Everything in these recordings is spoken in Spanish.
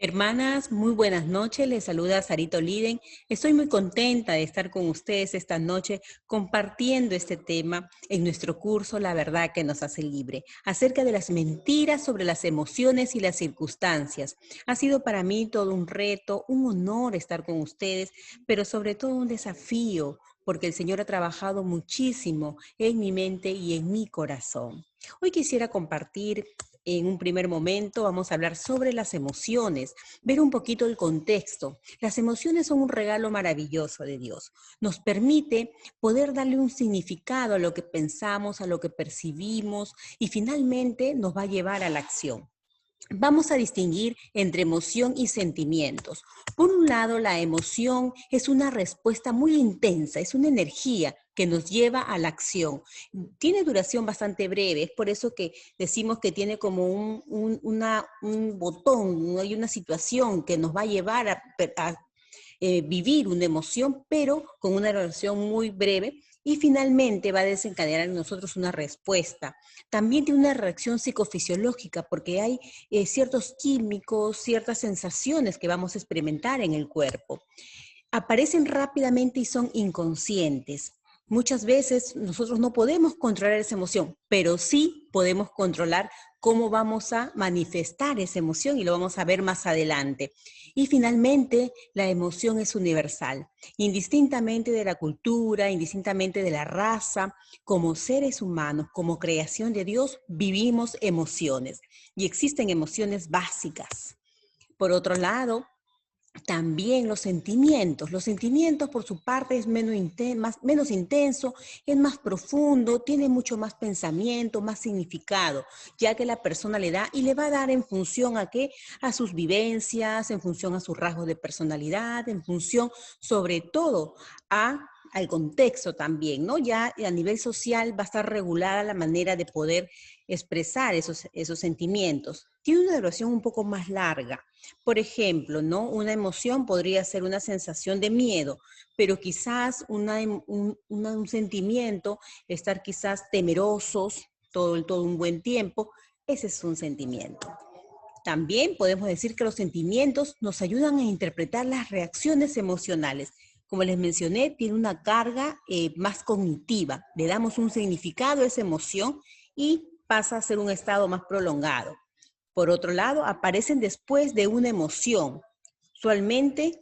Hermanas, muy buenas noches. Les saluda Sarito Liden. Estoy muy contenta de estar con ustedes esta noche compartiendo este tema en nuestro curso La verdad que nos hace libre, acerca de las mentiras sobre las emociones y las circunstancias. Ha sido para mí todo un reto, un honor estar con ustedes, pero sobre todo un desafío, porque el Señor ha trabajado muchísimo en mi mente y en mi corazón. Hoy quisiera compartir. En un primer momento vamos a hablar sobre las emociones, ver un poquito el contexto. Las emociones son un regalo maravilloso de Dios. Nos permite poder darle un significado a lo que pensamos, a lo que percibimos y finalmente nos va a llevar a la acción. Vamos a distinguir entre emoción y sentimientos. Por un lado, la emoción es una respuesta muy intensa, es una energía que nos lleva a la acción. Tiene duración bastante breve, es por eso que decimos que tiene como un botón, hay una situación que nos va a llevar a vivir una emoción, pero con una duración muy breve y finalmente va a desencadenar en nosotros una respuesta. También tiene una reacción psicofisiológica porque hay ciertos químicos, ciertas sensaciones que vamos a experimentar en el cuerpo. Aparecen rápidamente y son inconscientes. Muchas veces nosotros no podemos controlar esa emoción, pero sí podemos controlar cómo vamos a manifestar esa emoción y lo vamos a ver más adelante. Y finalmente, la emoción es universal, indistintamente de la cultura, indistintamente de la raza, como seres humanos, como creación de Dios, vivimos emociones y existen emociones básicas. Por otro lado, también los sentimientos por su parte es menos intenso, es más profundo, tiene mucho más pensamiento, más significado, ya que la persona le da y le va a dar en función a qué, a sus vivencias, en función a sus rasgos de personalidad, en función sobre todo al contexto también, ¿no? Ya a nivel social va a estar regulada la manera de poder expresar esos sentimientos. Tiene una duración un poco más larga. Por ejemplo, ¿no? Una emoción podría ser una sensación de miedo, pero quizás un sentimiento, estar quizás temerosos todo un buen tiempo, ese es un sentimiento. También podemos decir que los sentimientos nos ayudan a interpretar las reacciones emocionales. Como les mencioné, tiene una carga más cognitiva. Le damos un significado a esa emoción y pasa a ser un estado más prolongado. Por otro lado, aparecen después de una emoción. Usualmente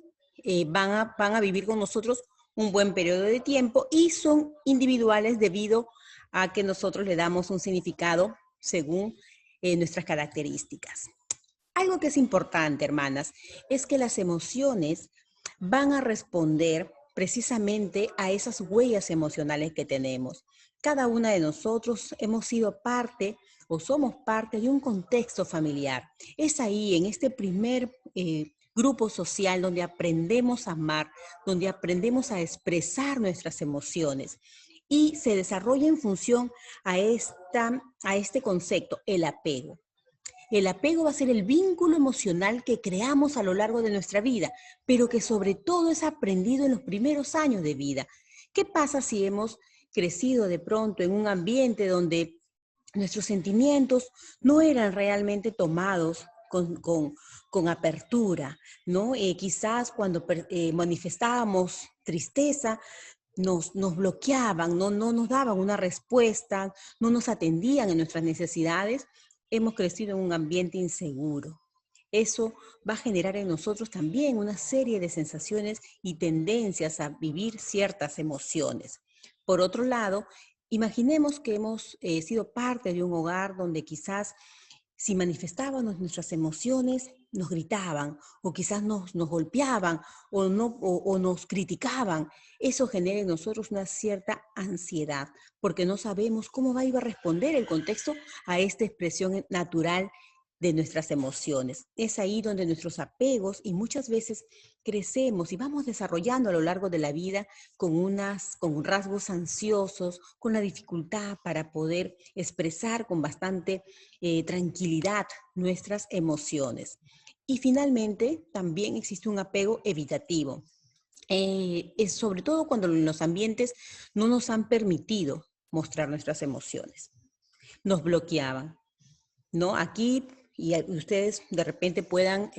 van a vivir con nosotros un buen periodo de tiempo y son individuales debido a que nosotros le damos un significado según nuestras características. Algo que es importante, hermanas, es que las emociones van a responder precisamente a esas huellas emocionales que tenemos. Cada una de nosotros hemos sido parte o somos parte de un contexto familiar. Es ahí, en este primer grupo social, donde aprendemos a amar, donde aprendemos a expresar nuestras emociones y se desarrolla en función a este concepto, el apego. El apego va a ser el vínculo emocional que creamos a lo largo de nuestra vida, pero que sobre todo es aprendido en los primeros años de vida. ¿Qué pasa si hemos crecido de pronto en un ambiente donde nuestros sentimientos no eran realmente tomados con apertura, ¿no? Quizás cuando manifestábamos tristeza, nos bloqueaban, no nos daban una respuesta, no nos atendían en nuestras necesidades, hemos crecido en un ambiente inseguro. Eso va a generar en nosotros también una serie de sensaciones y tendencias a vivir ciertas emociones. Por otro lado, imaginemos que hemos sido parte de un hogar donde quizás si manifestábamos nuestras emociones, nos gritaban o quizás nos golpeaban o nos criticaban. Eso genera en nosotros una cierta ansiedad porque no sabemos cómo va a ir a responder el contexto a esta expresión natural de nuestras emociones. Es ahí donde nuestros apegos y muchas veces crecemos y vamos desarrollando a lo largo de la vida con rasgos ansiosos, con la dificultad para poder expresar con bastante tranquilidad nuestras emociones. Y finalmente, también existe un apego evitativo. Es sobre todo cuando los ambientes no nos han permitido mostrar nuestras emociones. Nos bloqueaban, ¿no? Aquí y ustedes de repente puedan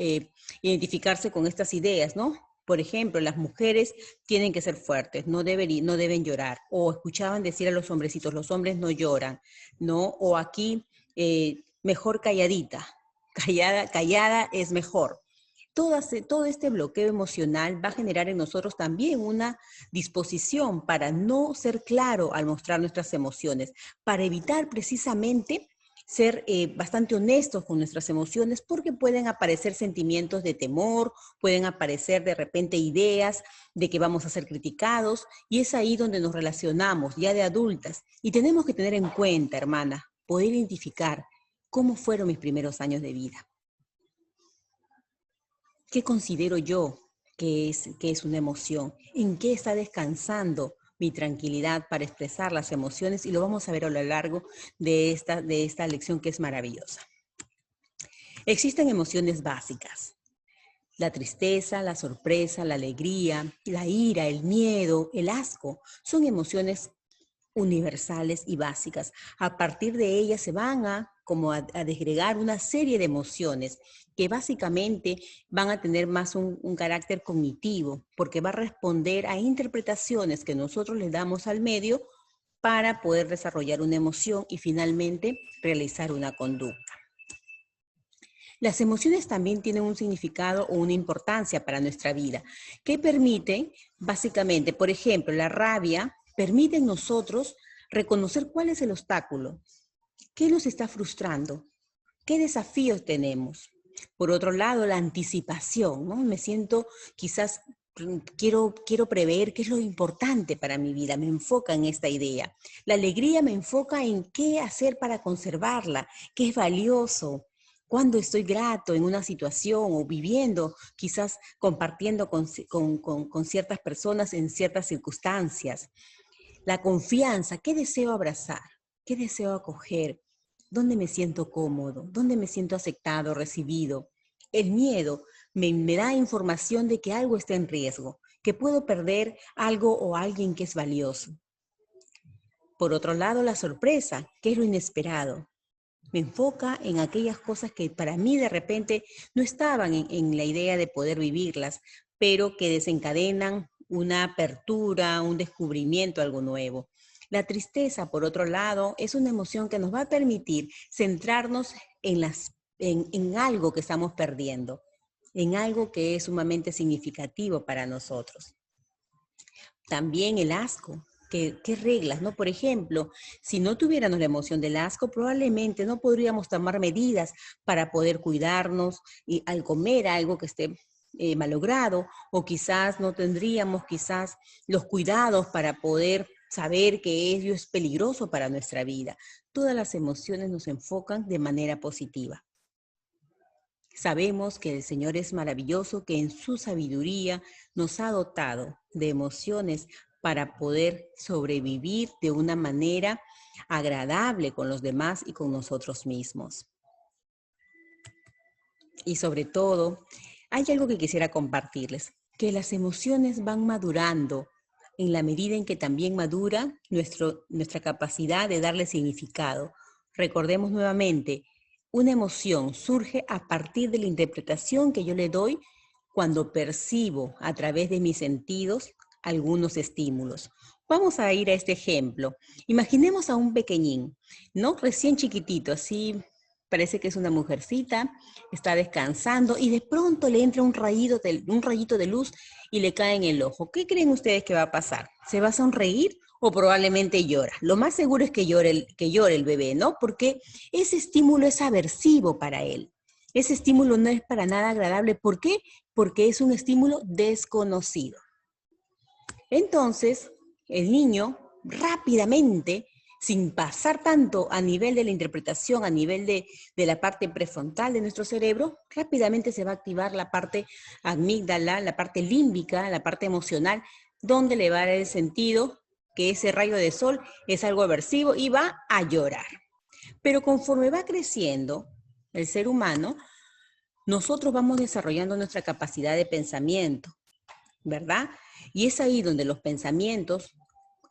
identificarse con estas ideas, ¿no? Por ejemplo, las mujeres tienen que ser fuertes, no deben llorar. O escuchaban decir a los hombres no lloran, ¿no? O aquí, mejor calladita, callada es mejor. Todo este bloqueo emocional va a generar en nosotros también una disposición para no ser claro al mostrar nuestras emociones, para evitar precisamente ser bastante honestos con nuestras emociones, porque pueden aparecer sentimientos de temor, pueden aparecer de repente ideas de que vamos a ser criticados, y es ahí donde nos relacionamos ya de adultas. Y tenemos que tener en cuenta, hermana, poder identificar cómo fueron mis primeros años de vida. ¿Qué considero yo que es una emoción? ¿En qué está descansando mi tranquilidad para expresar las emociones? Y lo vamos a ver a lo largo de esta lección, que es maravillosa. Existen emociones básicas: la tristeza, la sorpresa, la alegría, la ira, el miedo, el asco. Son emociones universales y básicas. A partir de ellas se van a desgregar una serie de emociones que básicamente van a tener más un carácter cognitivo, porque va a responder a interpretaciones que nosotros le damos al medio para poder desarrollar una emoción y finalmente realizar una conducta. Las emociones también tienen un significado o una importancia para nuestra vida, que permiten, básicamente, por ejemplo, la rabia permite en nosotros reconocer cuál es el obstáculo, qué nos está frustrando, qué desafíos tenemos. Por otro lado, la anticipación, ¿no? Me siento quizás, quiero prever qué es lo importante para mi vida, me enfoca en esta idea. La alegría me enfoca en qué hacer para conservarla, qué es valioso, cuando estoy grato en una situación o viviendo, quizás compartiendo con ciertas personas en ciertas circunstancias. La confianza, ¿qué deseo abrazar? ¿Qué deseo acoger? ¿Dónde me siento cómodo? ¿Dónde me siento aceptado, recibido? El miedo me da información de que algo está en riesgo, que puedo perder algo o alguien que es valioso. Por otro lado, la sorpresa, que es lo inesperado. Me enfoca en aquellas cosas que para mí de repente no estaban en la idea de poder vivirlas, pero que desencadenan una apertura, un descubrimiento, algo nuevo. La tristeza, por otro lado, es una emoción que nos va a permitir centrarnos en algo que estamos perdiendo, en algo que es sumamente significativo para nosotros. También el asco. ¿Qué reglas, no? Por ejemplo, si no tuviéramos la emoción del asco, probablemente no podríamos tomar medidas para poder cuidarnos y al comer algo que esté malogrado, o quizás no tendríamos quizás los cuidados para poder saber que ello es peligroso para nuestra vida. Todas las emociones nos enfocan de manera positiva. Sabemos que el Señor es maravilloso, que en su sabiduría nos ha dotado de emociones para poder sobrevivir de una manera agradable con los demás y con nosotros mismos. Y sobre todo, hay algo que quisiera compartirles, que las emociones van madurando en la medida en que también madura nuestra capacidad de darle significado. Recordemos nuevamente, una emoción surge a partir de la interpretación que yo le doy cuando percibo a través de mis sentidos algunos estímulos. Vamos a ir a este ejemplo. Imaginemos a un pequeñín, ¿no? Recién chiquitito, así parece que es una mujercita, está descansando y de pronto le entra un rayito de luz y le cae en el ojo. ¿Qué creen ustedes que va a pasar? ¿Se va a sonreír o probablemente llora? Lo más seguro es que llore el bebé, ¿no? Porque ese estímulo es aversivo para él. Ese estímulo no es para nada agradable. ¿Por qué? Porque es un estímulo desconocido. Entonces, el niño rápidamente, sin pasar tanto a nivel de la interpretación, a nivel de la parte prefrontal de nuestro cerebro, rápidamente se va a activar la parte amígdala, la parte límbica, la parte emocional, donde le va a dar el sentido que ese rayo de sol es algo aversivo y va a llorar. Pero conforme va creciendo el ser humano, nosotros vamos desarrollando nuestra capacidad de pensamiento, ¿verdad? Y es ahí donde los pensamientos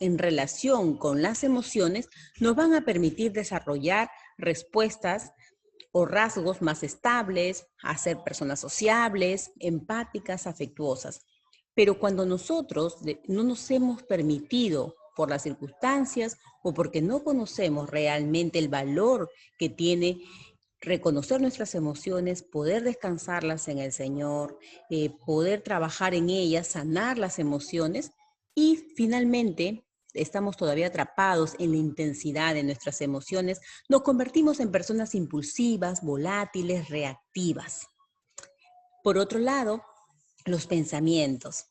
en relación con las emociones nos van a permitir desarrollar respuestas o rasgos más estables, a ser personas sociables, empáticas, afectuosas. Pero cuando nosotros no nos hemos permitido por las circunstancias o porque no conocemos realmente el valor que tiene reconocer nuestras emociones, poder descansarlas en el Señor, poder trabajar en ellas, sanar las emociones y finalmente estamos todavía atrapados en la intensidad de nuestras emociones, nos convertimos en personas impulsivas, volátiles, reactivas. Por otro lado, los pensamientos.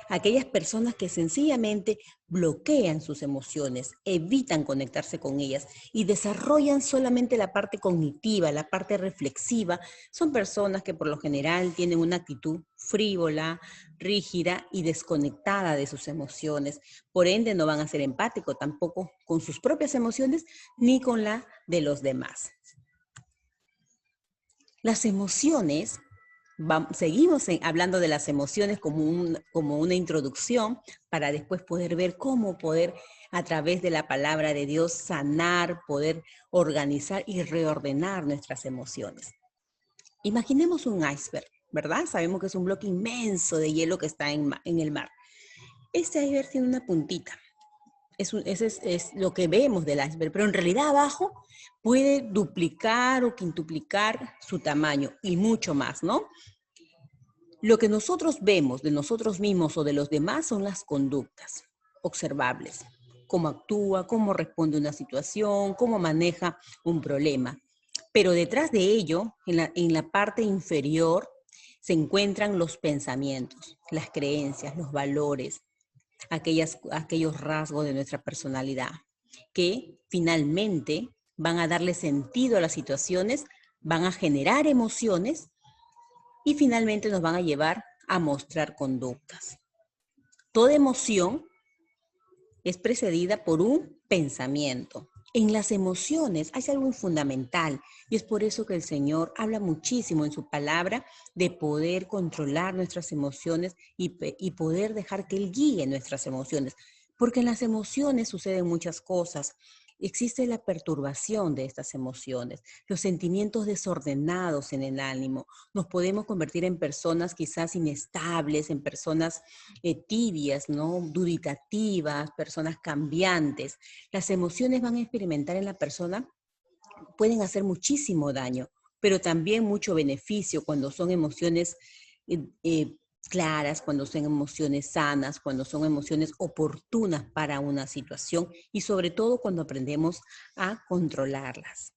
Aquellas personas que sencillamente bloquean sus emociones, evitan conectarse con ellas y desarrollan solamente la parte cognitiva, la parte reflexiva, son personas que por lo general tienen una actitud frívola, rígida y desconectada de sus emociones. Por ende, no van a ser empáticos tampoco con sus propias emociones ni con la de los demás. Las emociones, seguimos hablando de las emociones como una introducción para después poder ver cómo poder a través de la palabra de Dios sanar, poder organizar y reordenar nuestras emociones. Imaginemos un iceberg, ¿verdad? Sabemos que es un bloque inmenso de hielo que está en el mar. Este iceberg tiene una puntita. Ese es lo que vemos del iceberg, pero en realidad abajo puede duplicar o quintuplicar su tamaño y mucho más, ¿no? Lo que nosotros vemos de nosotros mismos o de los demás son las conductas observables. Cómo actúa, cómo responde a una situación, cómo maneja un problema. Pero detrás de ello, en la parte inferior, se encuentran los pensamientos, las creencias, los valores, aquellos rasgos de nuestra personalidad, que finalmente van a darle sentido a las situaciones, van a generar emociones y finalmente nos van a llevar a mostrar conductas. Toda emoción es precedida por un pensamiento. En las emociones hay algo fundamental y es por eso que el Señor habla muchísimo en su palabra de poder controlar nuestras emociones y poder dejar que Él guíe nuestras emociones. Porque en las emociones suceden muchas cosas. Existe la perturbación de estas emociones, los sentimientos desordenados en el ánimo. Nos podemos convertir en personas quizás inestables, en personas tibias, ¿no? Duditativas, personas cambiantes. Las emociones van a experimentar en la persona, pueden hacer muchísimo daño, pero también mucho beneficio cuando son emociones claras, cuando son emociones sanas, cuando son emociones oportunas para una situación y sobre todo cuando aprendemos a controlarlas.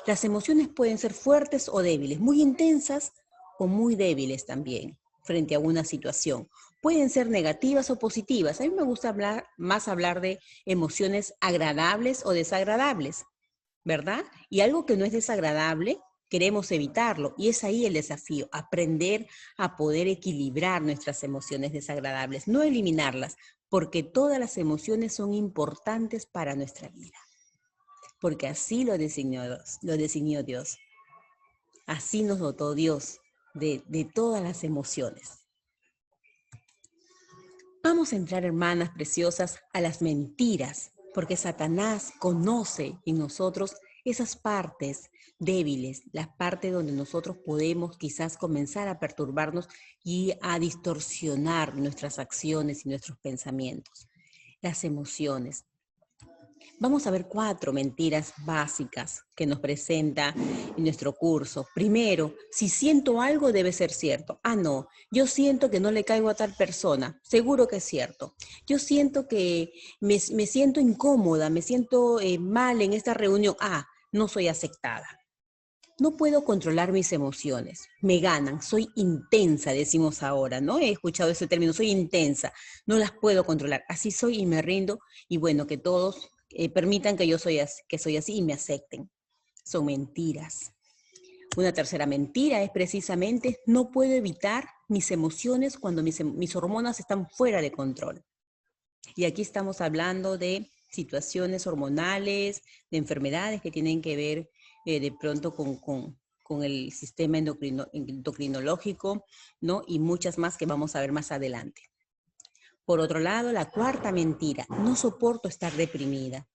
Las emociones pueden ser fuertes o débiles, muy intensas o muy débiles también frente a una situación. Pueden ser negativas o positivas. A mí me gusta hablar de emociones agradables o desagradables, ¿verdad? Y algo que no es desagradable, queremos evitarlo. Y es ahí el desafío, aprender a poder equilibrar nuestras emociones desagradables, no eliminarlas, porque todas las emociones son importantes para nuestra vida. Porque así lo designó Dios. Así nos dotó Dios de todas las emociones. Vamos a entrar, hermanas preciosas, a las mentiras, porque Satanás conoce en nosotros esas partes débiles, las partes donde nosotros podemos quizás comenzar a perturbarnos y a distorsionar nuestras acciones y nuestros pensamientos. Las emociones. Vamos a ver 4 mentiras básicas que nos presenta en nuestro curso. Primero, si siento algo debe ser cierto. Ah, no, yo siento que no le caigo a tal persona. Seguro que es cierto. Yo siento que me siento incómoda, me siento mal en esta reunión. Ah, no soy aceptada. No puedo controlar mis emociones, me ganan, soy intensa, decimos ahora, ¿no? He escuchado ese término, soy intensa, no las puedo controlar, así soy y me rindo y bueno, que todos permitan que yo soy así y me acepten. Son mentiras. Una tercera mentira es precisamente no puedo evitar mis emociones cuando mis hormonas están fuera de control. Y aquí estamos hablando de situaciones hormonales, de enfermedades que tienen que ver de pronto con el sistema endocrinológico, ¿no? Y muchas más que vamos a ver más adelante. Por otro lado, la cuarta mentira, no soporto estar deprimida.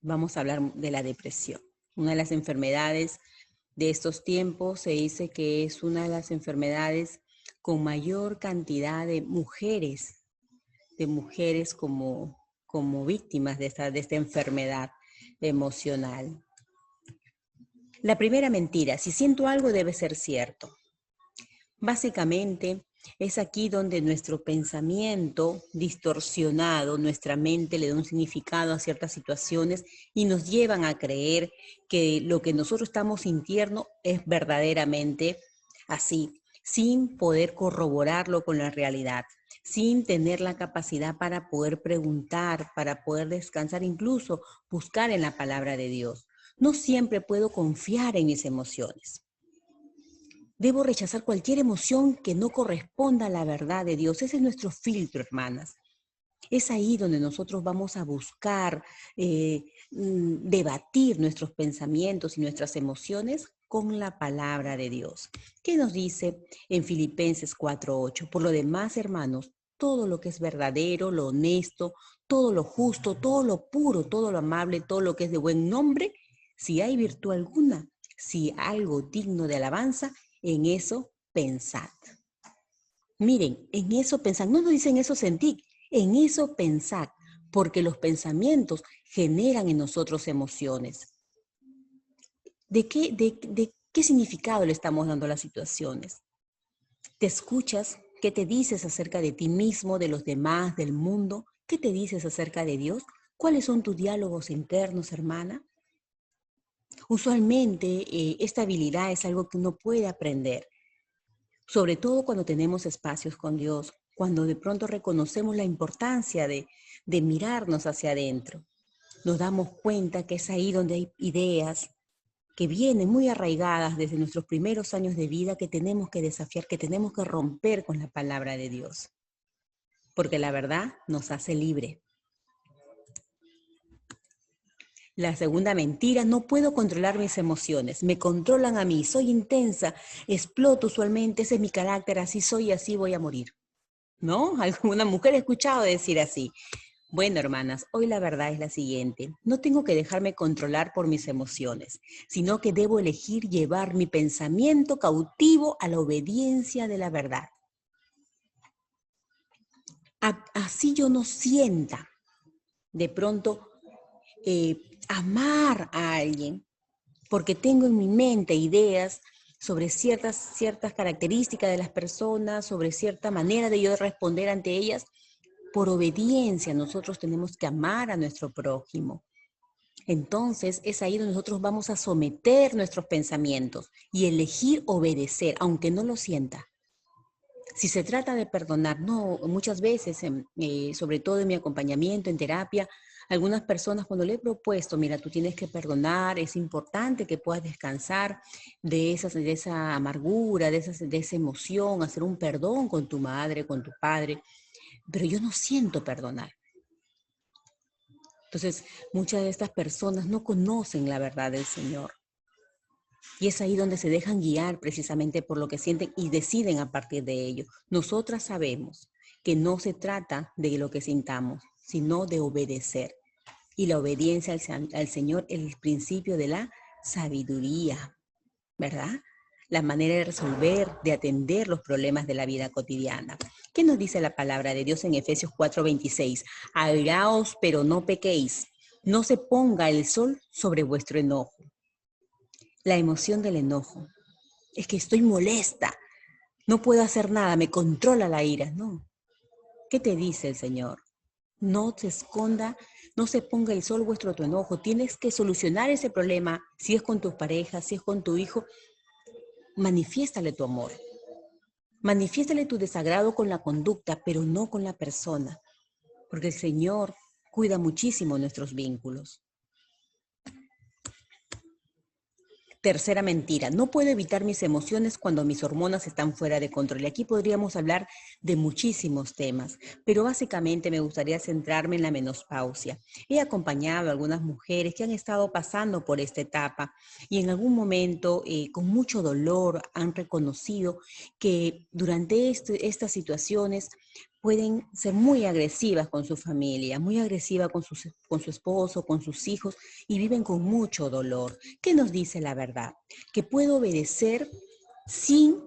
Vamos a hablar de la depresión. Una de las enfermedades de estos tiempos se dice que es una de las enfermedades con mayor cantidad de mujeres como víctimas de esta enfermedad emocional. La primera mentira, si siento algo debe ser cierto. Básicamente, es aquí donde nuestro pensamiento distorsionado, nuestra mente le da un significado a ciertas situaciones y nos llevan a creer que lo que nosotros estamos sintiendo es verdaderamente así, sin poder corroborarlo con la realidad, sin tener la capacidad para poder preguntar, para poder descansar, incluso buscar en la palabra de Dios. No siempre puedo confiar en mis emociones. Debo rechazar cualquier emoción que no corresponda a la verdad de Dios. Ese es nuestro filtro, hermanas. Es ahí donde nosotros vamos a buscar debatir nuestros pensamientos y nuestras emociones con la palabra de Dios. ¿Qué nos dice en Filipenses 4:8? Por lo demás, hermanos, todo lo que es verdadero, lo honesto, todo lo justo, todo lo puro, todo lo amable, todo lo que es de buen nombre, si hay virtud alguna, si algo digno de alabanza, en eso pensad. Miren, en eso pensad, no nos dicen eso sentid, en eso pensad, porque los pensamientos generan en nosotros emociones. ¿De qué significado le estamos dando a las situaciones? ¿Te escuchas? ¿Qué te dices acerca de ti mismo, de los demás, del mundo? ¿Qué te dices acerca de Dios? ¿Cuáles son tus diálogos internos, hermana? Usualmente esta habilidad es algo que uno puede aprender, sobre todo cuando tenemos espacios con Dios, cuando de pronto reconocemos la importancia de mirarnos hacia adentro. Nos damos cuenta que es ahí donde hay ideas que vienen muy arraigadas desde nuestros primeros años de vida que tenemos que desafiar, que tenemos que romper con la palabra de Dios. Porque la verdad nos hace libre. La segunda mentira, no puedo controlar mis emociones, me controlan a mí, soy intensa, exploto usualmente, ese es mi carácter, así soy y así voy a morir. ¿No? Alguna mujer he escuchado decir así. Bueno, hermanas, hoy la verdad es la siguiente. No tengo que dejarme controlar por mis emociones, sino que debo elegir llevar mi pensamiento cautivo a la obediencia de la verdad. Así yo no sienta de pronto amar a alguien, porque tengo en mi mente ideas sobre ciertas características de las personas, sobre cierta manera de yo responder ante ellas. Por obediencia nosotros tenemos que amar a nuestro prójimo. Entonces es ahí donde nosotros vamos a someter nuestros pensamientos y elegir obedecer, aunque no lo sienta. Si se trata de perdonar, no, muchas veces, sobre todo en mi acompañamiento, en terapia, algunas personas cuando le he propuesto, mira, tú tienes que perdonar, es importante que puedas descansar de esa amargura, de esa emoción, hacer un perdón con tu madre, con tu padre, pero yo no siento perdonar. Entonces, muchas de estas personas no conocen la verdad del Señor. Y es ahí donde se dejan guiar precisamente por lo que sienten y deciden a partir de ello. Nosotras sabemos que no se trata de lo que sintamos, sino de obedecer. Y la obediencia al Señor es el principio de la sabiduría, ¿verdad? La manera de resolver, de atender los problemas de la vida cotidiana. ¿Qué nos dice la palabra de Dios en Efesios 4:26? Airaos, pero no pequéis. No se ponga el sol sobre vuestro enojo. La emoción del enojo. Es que estoy molesta, no puedo hacer nada, me controla la ira. No. ¿Qué te dice el Señor? No se esconda, no se ponga el sol vuestro tu enojo. Tienes que solucionar ese problema. Si es con tu pareja, si es con tu hijo, manifiéstale tu amor. Manifiéstale tu desagrado con la conducta, pero no con la persona. Porque el Señor cuida muchísimo nuestros vínculos. Tercera mentira, no puedo evitar mis emociones cuando mis hormonas están fuera de control. Y aquí podríamos hablar de muchísimos temas, pero básicamente me gustaría centrarme en la menopausia. He acompañado a algunas mujeres que han estado pasando por esta etapa y en algún momento con mucho dolor han reconocido que durante estas situaciones pueden ser muy agresivas con su familia, muy agresivas con su esposo, con sus hijos, y viven con mucho dolor. ¿Qué nos dice la verdad? Que puedo obedecer sin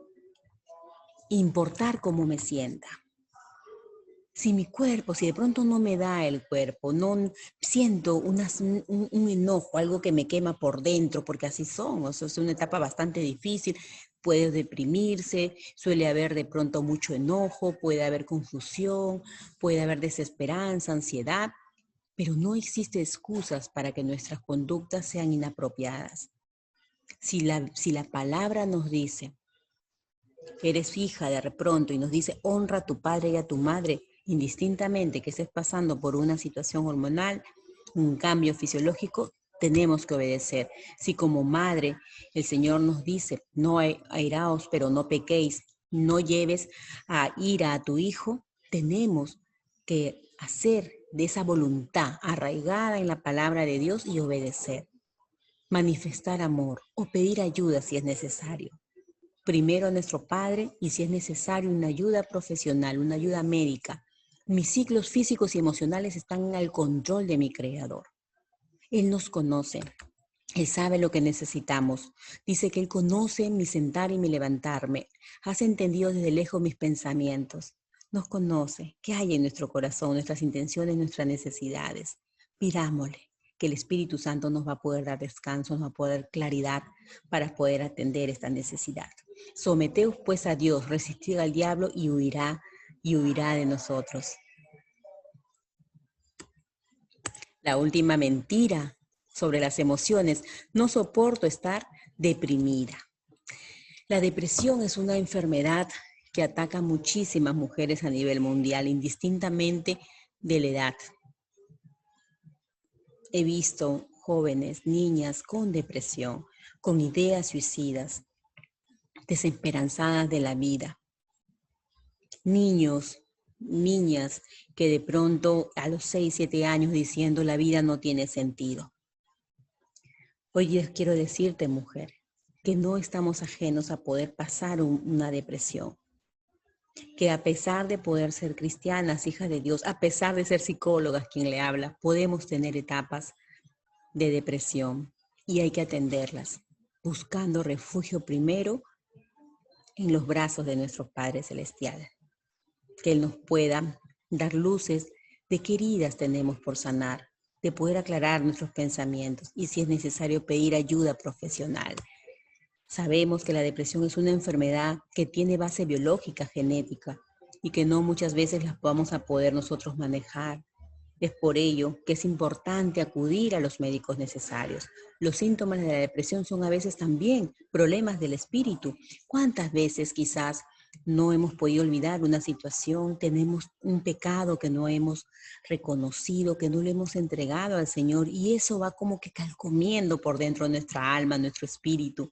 importar cómo me sienta. Si mi cuerpo, si de pronto no me da el cuerpo, no siento un enojo, algo que me quema por dentro, porque así son, o sea, es una etapa bastante difícil, puede deprimirse, suele haber de pronto mucho enojo, puede haber confusión, puede haber desesperanza, ansiedad, pero no existe excusas para que nuestras conductas sean inapropiadas. Si la palabra nos dice, eres hija de pronto y nos dice honra a tu padre y a tu madre, indistintamente que estés pasando por una situación hormonal, un cambio fisiológico, tenemos que obedecer. Si como madre el Señor nos dice, no airaos, pero no pequéis, no lleves a ira a tu hijo, tenemos que hacer de esa voluntad arraigada en la palabra de Dios y obedecer. Manifestar amor o pedir ayuda si es necesario. Primero a nuestro Padre y si es necesario una ayuda profesional, una ayuda médica. Mis ciclos físicos y emocionales están al control de mi Creador. Él nos conoce. Él sabe lo que necesitamos. Dice que Él conoce mi sentar y mi levantarme. Has entendido desde lejos mis pensamientos. Nos conoce. ¿Qué hay en nuestro corazón, nuestras intenciones, nuestras necesidades? Pidámosle que el Espíritu Santo nos va a poder dar descanso, nos va a poder dar claridad para poder atender esta necesidad. Someteos pues a Dios, resistid al diablo y huirá de nosotros. La última mentira sobre las emociones: no soporto estar deprimida. La depresión es una enfermedad que ataca a muchísimas mujeres a nivel mundial, indistintamente de la edad. He visto jóvenes, niñas con depresión, con ideas suicidas, desesperanzadas de la vida. Niños, niñas que de pronto a los 6, 7 años diciendo la vida no tiene sentido. Hoy quiero decirte, mujer, que no estamos ajenos a poder pasar una depresión. Que a pesar de poder ser cristianas, hijas de Dios, a pesar de ser psicólogas quien le habla, podemos tener etapas de depresión y hay que atenderlas, buscando refugio primero en los brazos de nuestro Padre Celestial. Que Él nos pueda dar luces de qué heridas tenemos por sanar, de poder aclarar nuestros pensamientos y si es necesario pedir ayuda profesional. Sabemos que la depresión es una enfermedad que tiene base biológica, genética, y que no muchas veces las vamos a poder nosotros manejar. Es por ello que es importante acudir a los médicos necesarios. Los síntomas de la depresión son a veces también problemas del espíritu. ¿Cuántas veces quizás no hemos podido olvidar una situación, tenemos un pecado que no hemos reconocido, que no le hemos entregado al Señor y eso va como que calcomiendo por dentro de nuestra alma, nuestro espíritu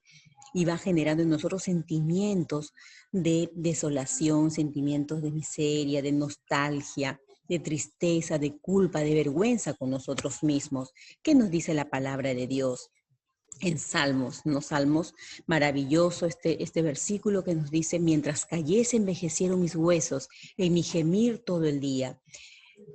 y va generando en nosotros sentimientos de desolación, sentimientos de miseria, de nostalgia, de tristeza, de culpa, de vergüenza con nosotros mismos? ¿Qué nos dice la palabra de Dios? En Salmos, ¿no? Salmos, maravilloso este versículo que nos dice: mientras cayese envejecieron mis huesos, en mi gemir todo el día,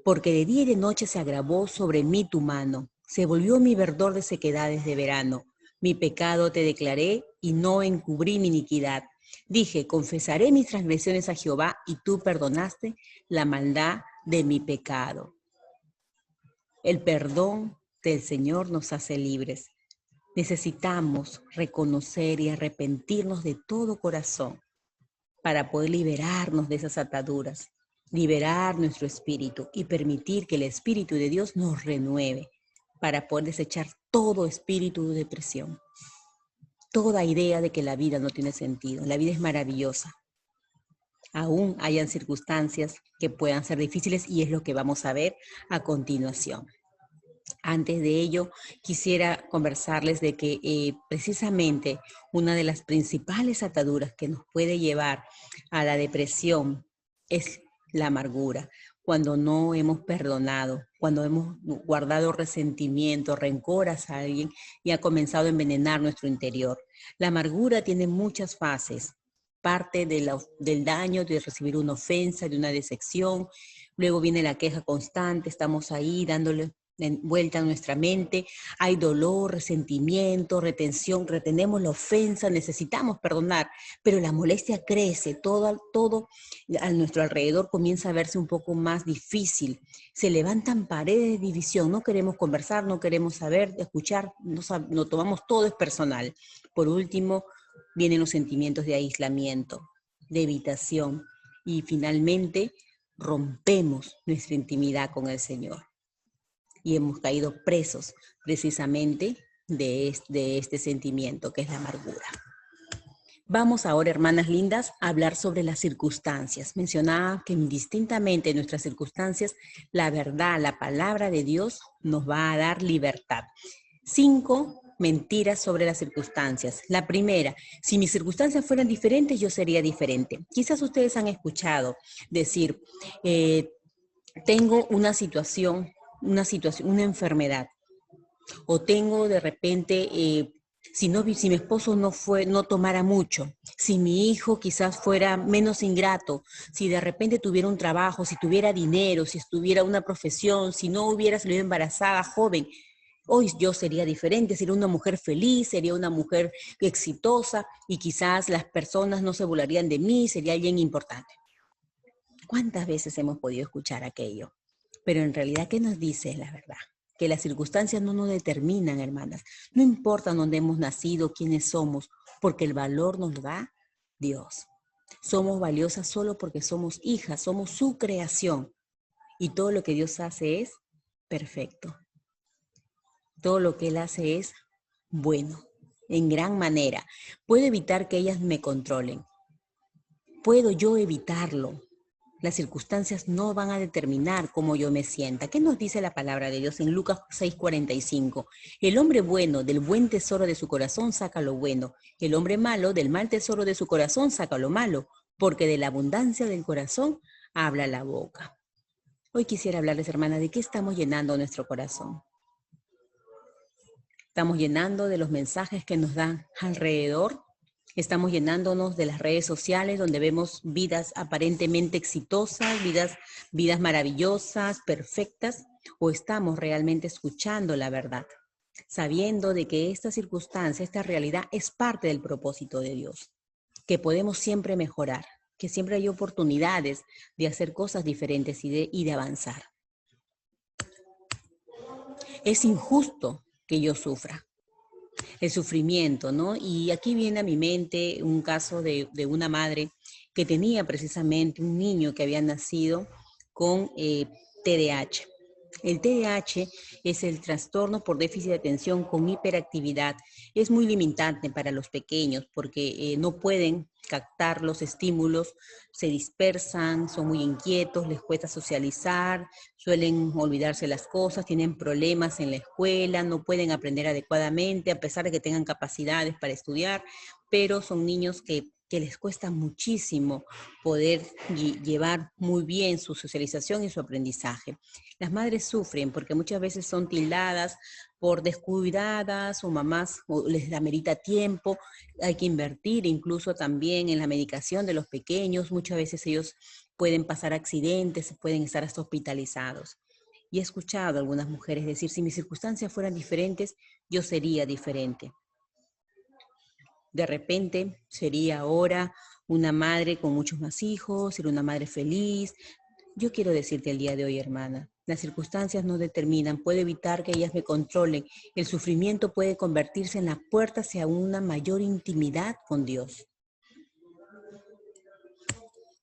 porque de día y de noche se agravó sobre mí tu mano, se volvió mi verdor de sequedades de verano. Mi pecado te declaré y no encubrí mi iniquidad. Dije, confesaré mis transgresiones a Jehová y tú perdonaste la maldad de mi pecado. El perdón del Señor nos hace libres. Necesitamos reconocer y arrepentirnos de todo corazón para poder liberarnos de esas ataduras, liberar nuestro espíritu y permitir que el Espíritu de Dios nos renueve para poder desechar todo espíritu de depresión, toda idea de que la vida no tiene sentido. La vida es maravillosa. Aún hayan circunstancias que puedan ser difíciles y es lo que vamos a ver a continuación. Antes de ello, quisiera conversarles de que precisamente una de las principales ataduras que nos puede llevar a la depresión es la amargura. Cuando no hemos perdonado, cuando hemos guardado resentimiento, rencor a alguien y ha comenzado a envenenar nuestro interior. La amargura tiene muchas fases. parte del daño, de recibir una ofensa, de una decepción. Luego viene la queja constante, estamos ahí dándole vuelta a nuestra mente, hay dolor, resentimiento, retención, retenemos la ofensa, necesitamos perdonar, pero la molestia crece, todo a nuestro alrededor comienza a verse un poco más difícil, se levantan paredes de división, no queremos conversar, no queremos saber, escuchar, no tomamos todo es personal. Por último, vienen los sentimientos de aislamiento, de evitación y finalmente rompemos nuestra intimidad con el Señor y hemos caído presos precisamente de este sentimiento que es la amargura. Vamos ahora, hermanas lindas, a hablar sobre las circunstancias. Mencionaba que indistintamente de nuestras circunstancias, la verdad, la palabra de Dios nos va a dar libertad. 5 mentiras sobre las circunstancias. La primera, si mis circunstancias fueran diferentes, yo sería diferente. Quizás ustedes han escuchado decir, tengo una situación, una enfermedad, o tengo de repente, si mi esposo no tomara mucho, si mi hijo quizás fuera menos ingrato, si de repente tuviera un trabajo, si tuviera dinero, si estuviera una profesión, si no hubiera salido embarazada joven, hoy yo sería diferente, sería una mujer feliz, sería una mujer exitosa y quizás las personas no se burlarían de mí, sería alguien importante. ¿Cuántas veces hemos podido escuchar aquello? Pero en realidad, ¿qué nos dice la verdad? Que las circunstancias no nos determinan, hermanas. No importa dónde hemos nacido, quiénes somos, porque el valor nos lo da Dios. Somos valiosas solo porque somos hijas, somos su creación. Y todo lo que Dios hace es perfecto. Todo lo que Él hace es bueno, en gran manera. Puedo evitar que ellas me controlen. Puedo yo evitarlo. Las circunstancias no van a determinar cómo yo me sienta. ¿Qué nos dice la palabra de Dios en Lucas 6:45? El hombre bueno del buen tesoro de su corazón saca lo bueno. El hombre malo del mal tesoro de su corazón saca lo malo, porque de la abundancia del corazón habla la boca. Hoy quisiera hablarles, hermana, de qué estamos llenando nuestro corazón. Estamos llenando de los mensajes que nos dan alrededor. Estamos llenándonos de las redes sociales donde vemos vidas aparentemente exitosas, vidas maravillosas, perfectas, o estamos realmente escuchando la verdad, sabiendo de que esta circunstancia, esta realidad es parte del propósito de Dios, que podemos siempre mejorar, que siempre hay oportunidades de hacer cosas diferentes y de avanzar. Es injusto que yo sufra. El sufrimiento, ¿no? Y aquí viene a mi mente un caso de una madre que tenía precisamente un niño que había nacido con TDAH. El TDAH es el trastorno por déficit de atención con hiperactividad. Es muy limitante para los pequeños porque no pueden captar los estímulos, se dispersan, son muy inquietos, les cuesta socializar, suelen olvidarse las cosas, tienen problemas en la escuela, no pueden aprender adecuadamente a pesar de que tengan capacidades para estudiar, pero son niños que les cuesta muchísimo poder llevar muy bien su socialización y su aprendizaje. Las madres sufren porque muchas veces son tildadas por descuidadas o mamás o les amerita tiempo, hay que invertir incluso también en la medicación de los pequeños, muchas veces ellos pueden pasar accidentes, pueden estar hasta hospitalizados. Y he escuchado a algunas mujeres decir, si mis circunstancias fueran diferentes, yo sería diferente. De repente sería ahora una madre con muchos más hijos, ser una madre feliz. Yo quiero decirte el día de hoy, hermana, las circunstancias no determinan, puedo evitar que ellas me controlen. El sufrimiento puede convertirse en la puerta hacia una mayor intimidad con Dios.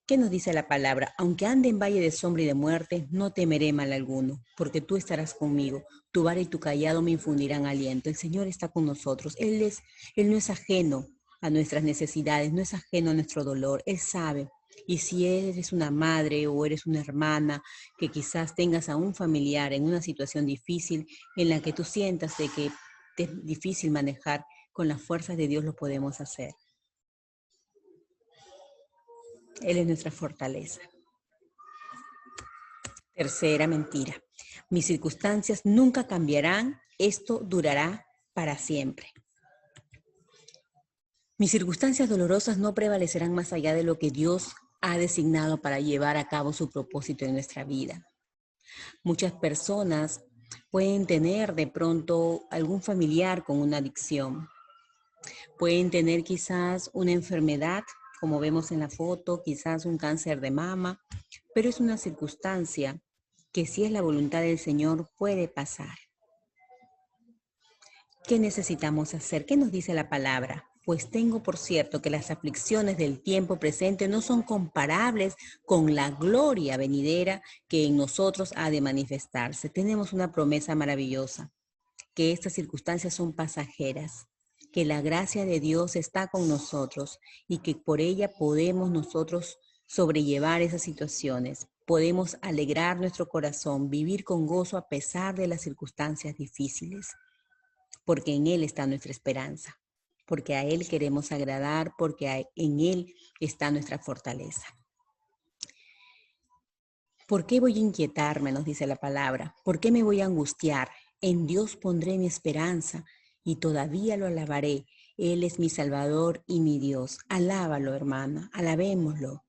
¿Qué nos dice la palabra? Aunque ande en valle de sombra y de muerte, no temeré mal alguno, porque tú estarás conmigo. Tu vara y tu cayado me infundirán aliento. El Señor está con nosotros. Él no es ajeno a nuestras necesidades, no es ajeno a nuestro dolor. Él sabe. Y si eres una madre o eres una hermana que quizás tengas a un familiar en una situación difícil en la que tú sientas de que es difícil manejar, con las fuerzas de Dios lo podemos hacer. Él es nuestra fortaleza. Tercera mentira. Mis circunstancias nunca cambiarán, esto durará para siempre. Mis circunstancias dolorosas no prevalecerán más allá de lo que Dios ha designado para llevar a cabo su propósito en nuestra vida. Muchas personas pueden tener de pronto algún familiar con una adicción. Pueden tener quizás una enfermedad, como vemos en la foto, quizás un cáncer de mama, pero es una circunstancia que si es la voluntad del Señor puede pasar. ¿Qué necesitamos hacer? ¿Qué nos dice la palabra? Pues tengo por cierto que las aflicciones del tiempo presente no son comparables con la gloria venidera que en nosotros ha de manifestarse. Tenemos una promesa maravillosa, que estas circunstancias son pasajeras, que la gracia de Dios está con nosotros y que por ella podemos nosotros sobrellevar esas situaciones. Podemos alegrar nuestro corazón, vivir con gozo a pesar de las circunstancias difíciles, porque en Él está nuestra esperanza, porque a Él queremos agradar, porque en Él está nuestra fortaleza. ¿Por qué voy a inquietarme? Nos dice la palabra. ¿Por qué me voy a angustiar? En Dios pondré mi esperanza y todavía lo alabaré. Él es mi Salvador y mi Dios. Alábalo, hermana, alabémoslo.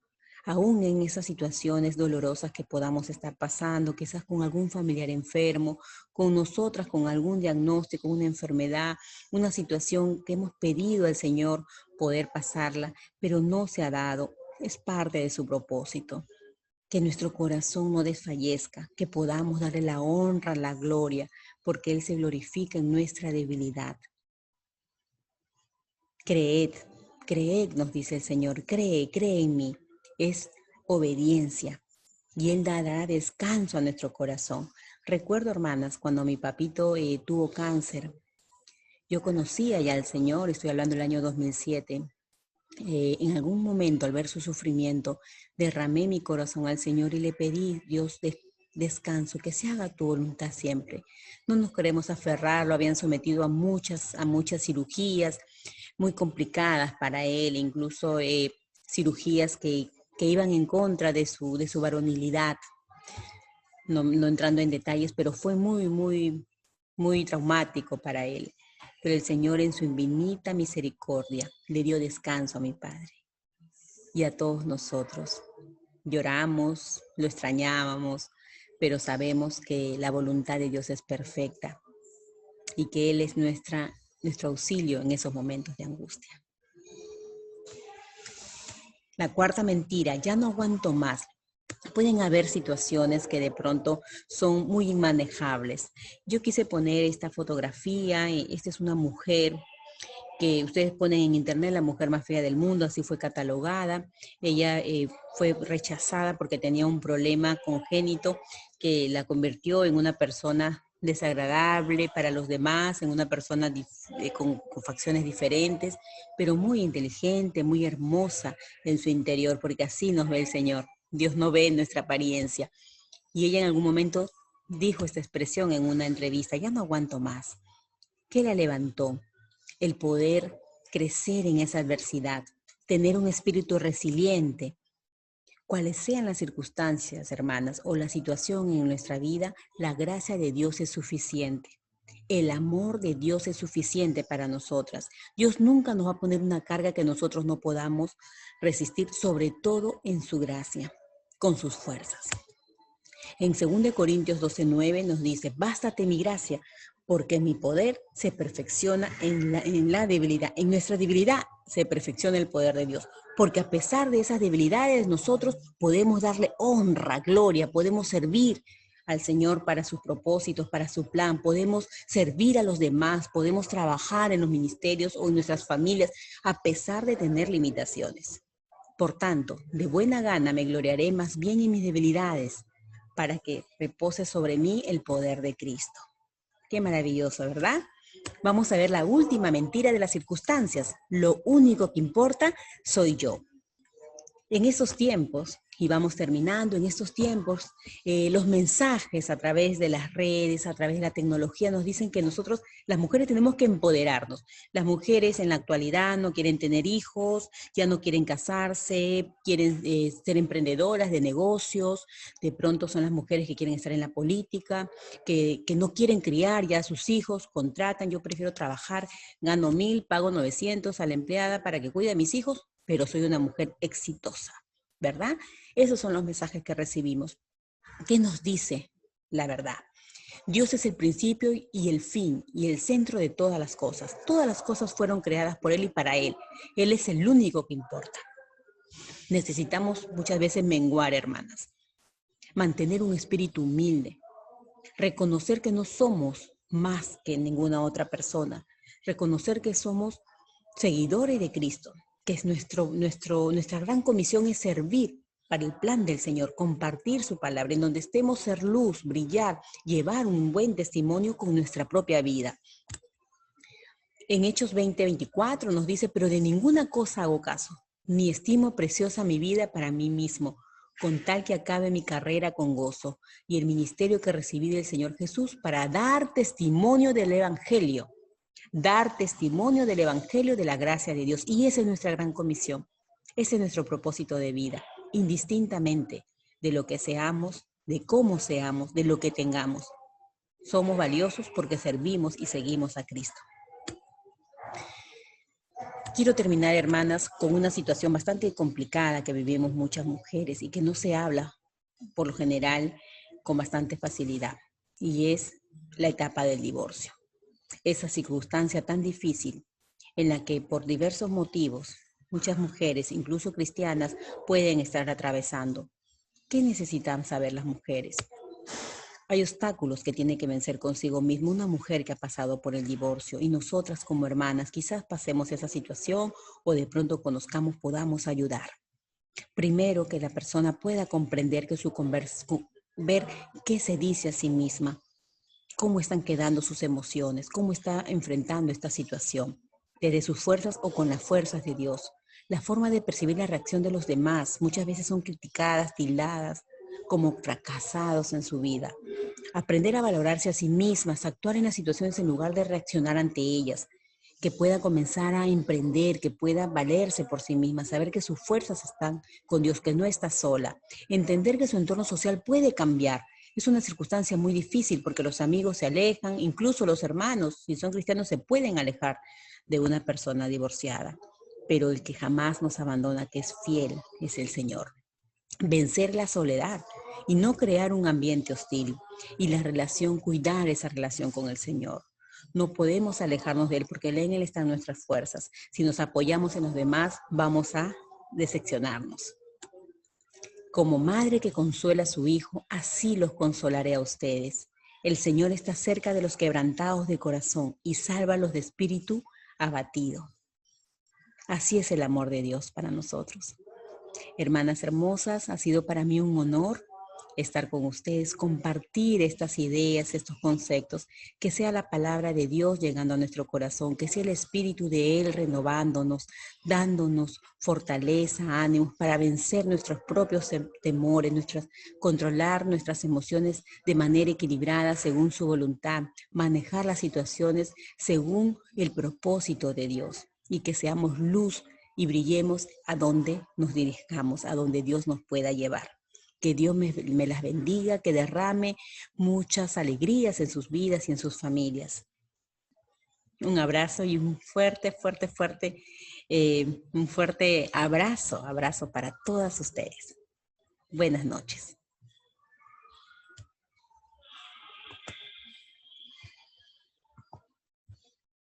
Aún en esas situaciones dolorosas que podamos estar pasando, quizás con algún familiar enfermo, con nosotras con algún diagnóstico, una enfermedad, una situación que hemos pedido al Señor poder pasarla, pero no se ha dado. Es parte de su propósito. Que nuestro corazón no desfallezca, que podamos darle la honra, la gloria, porque Él se glorifica en nuestra debilidad. Creed, creed, nos dice el Señor, cree en mí. Es obediencia y Él dará descanso a nuestro corazón. Recuerdo, hermanas, cuando mi papito tuvo cáncer, yo conocía ya al Señor, estoy hablando del año 2007. En algún momento al ver su sufrimiento, derramé mi corazón al Señor y le pedí, Dios, descanso, que se haga tu voluntad siempre. No nos queremos aferrar, lo habían sometido a muchas cirugías muy complicadas para él, incluso cirugías que iban en contra de su varonilidad, no entrando en detalles, pero fue muy traumático para él. Pero el Señor en su infinita misericordia le dio descanso a mi padre y a todos nosotros. Lloramos, lo extrañábamos, pero sabemos que la voluntad de Dios es perfecta y que Él es nuestro auxilio en esos momentos de angustia. La cuarta mentira, ya no aguanto más. Pueden haber situaciones que de pronto son muy inmanejables. Yo quise poner esta fotografía, esta es una mujer que ustedes ponen en internet, la mujer más fea del mundo, así fue catalogada. Ella fue rechazada porque tenía un problema congénito que la convirtió en una persona desagradable para los demás, en una persona con facciones diferentes, pero muy inteligente, muy hermosa en su interior, porque así nos ve el Señor. Dios no ve nuestra apariencia. Y ella en algún momento dijo esta expresión en una entrevista, ya no aguanto más. ¿Qué la levantó? El poder crecer en esa adversidad, tener un espíritu resiliente. Cuales sean las circunstancias, hermanas, o la situación en nuestra vida, la gracia de Dios es suficiente. El amor de Dios es suficiente para nosotras. Dios nunca nos va a poner una carga que nosotros no podamos resistir, sobre todo en su gracia, con sus fuerzas. En 2 Corintios 12:9 nos dice, bástate mi gracia, porque mi poder se perfecciona en la debilidad. En nuestra debilidad se perfecciona el poder de Dios. Porque a pesar de esas debilidades, nosotros podemos darle honra, gloria, podemos servir al Señor para sus propósitos, para su plan. Podemos servir a los demás, podemos trabajar en los ministerios o en nuestras familias, a pesar de tener limitaciones. Por tanto, de buena gana me gloriaré más bien en mis debilidades, para que repose sobre mí el poder de Cristo. Qué maravilloso, ¿verdad? Vamos a ver la última mentira de las circunstancias. Lo único que importa soy yo. En esos tiempos, y vamos terminando, en estos tiempos, los mensajes a través de las redes, a través de la tecnología, nos dicen que nosotros, las mujeres, tenemos que empoderarnos. Las mujeres en la actualidad no quieren tener hijos, ya no quieren casarse, quieren ser emprendedoras de negocios, de pronto son las mujeres que quieren estar en la política, que no quieren criar ya a sus hijos, contratan, yo prefiero trabajar, gano 1,000, pago 900 a la empleada para que cuide a mis hijos, pero soy una mujer exitosa, ¿verdad? Esos son los mensajes que recibimos. ¿Qué nos dice la verdad? Dios es el principio y el fin y el centro de todas las cosas. Todas las cosas fueron creadas por Él y para Él. Él es el único que importa. Necesitamos muchas veces menguar, hermanas. Mantener un espíritu humilde. Reconocer que no somos más que ninguna otra persona. Reconocer que somos seguidores de Cristo, que es nuestra gran comisión es servir para el plan del Señor, compartir su palabra, en donde estemos ser luz, brillar, llevar un buen testimonio con nuestra propia vida. En Hechos 20:24 nos dice, pero de ninguna cosa hago caso, ni estimo preciosa mi vida para mí mismo, con tal que acabe mi carrera con gozo y el ministerio que recibí del Señor Jesús para dar testimonio del Evangelio. Dar testimonio del Evangelio de la gracia de Dios. Y esa es nuestra gran comisión. Ese es nuestro propósito de vida, indistintamente de lo que seamos, de cómo seamos, de lo que tengamos. Somos valiosos porque servimos y seguimos a Cristo. Quiero terminar, hermanas, con una situación bastante complicada que vivimos muchas mujeres y que no se habla, por lo general, con bastante facilidad. Y es la etapa del divorcio. Esa circunstancia tan difícil en la que por diversos motivos muchas mujeres, incluso cristianas, pueden estar atravesando. ¿Qué necesitan saber las mujeres? Hay obstáculos que tiene que vencer consigo misma una mujer que ha pasado por el divorcio y nosotras como hermanas quizás pasemos esa situación o de pronto conozcamos, podamos ayudar. Primero, que la persona pueda comprender que ver qué se dice a sí misma, cómo están quedando sus emociones, cómo está enfrentando esta situación, desde sus fuerzas o con las fuerzas de Dios. La forma de percibir la reacción de los demás muchas veces son criticadas, tildadas como fracasados en su vida. Aprender a valorarse a sí mismas, actuar en las situaciones en lugar de reaccionar ante ellas, que pueda comenzar a emprender, que pueda valerse por sí misma, saber que sus fuerzas están con Dios, que no está sola, entender que su entorno social puede cambiar. Es una circunstancia muy difícil porque los amigos se alejan, incluso los hermanos, si son cristianos, se pueden alejar de una persona divorciada. Pero el que jamás nos abandona, que es fiel, es el Señor. Vencer la soledad y no crear un ambiente hostil. Y la relación, cuidar esa relación con el Señor. No podemos alejarnos de Él porque en Él están nuestras fuerzas. Si nos apoyamos en los demás, vamos a decepcionarnos. Como madre que consuela a su hijo, así los consolaré a ustedes. El Señor está cerca de los quebrantados de corazón y salva a los de espíritu abatido. Así es el amor de Dios para nosotros. Hermanas hermosas, ha sido para mí un honor estar con ustedes, compartir estas ideas, estos conceptos, que sea la palabra de Dios llegando a nuestro corazón, que sea el Espíritu de Él renovándonos, dándonos fortaleza, ánimos para vencer nuestros propios temores, controlar nuestras emociones de manera equilibrada según su voluntad, manejar las situaciones según el propósito de Dios y que seamos luz y brillemos a donde nos dirigamos, a donde Dios nos pueda llevar. Que Dios me las bendiga, que derrame muchas alegrías en sus vidas y en sus familias. Un abrazo y un fuerte abrazo para todas ustedes. Buenas noches.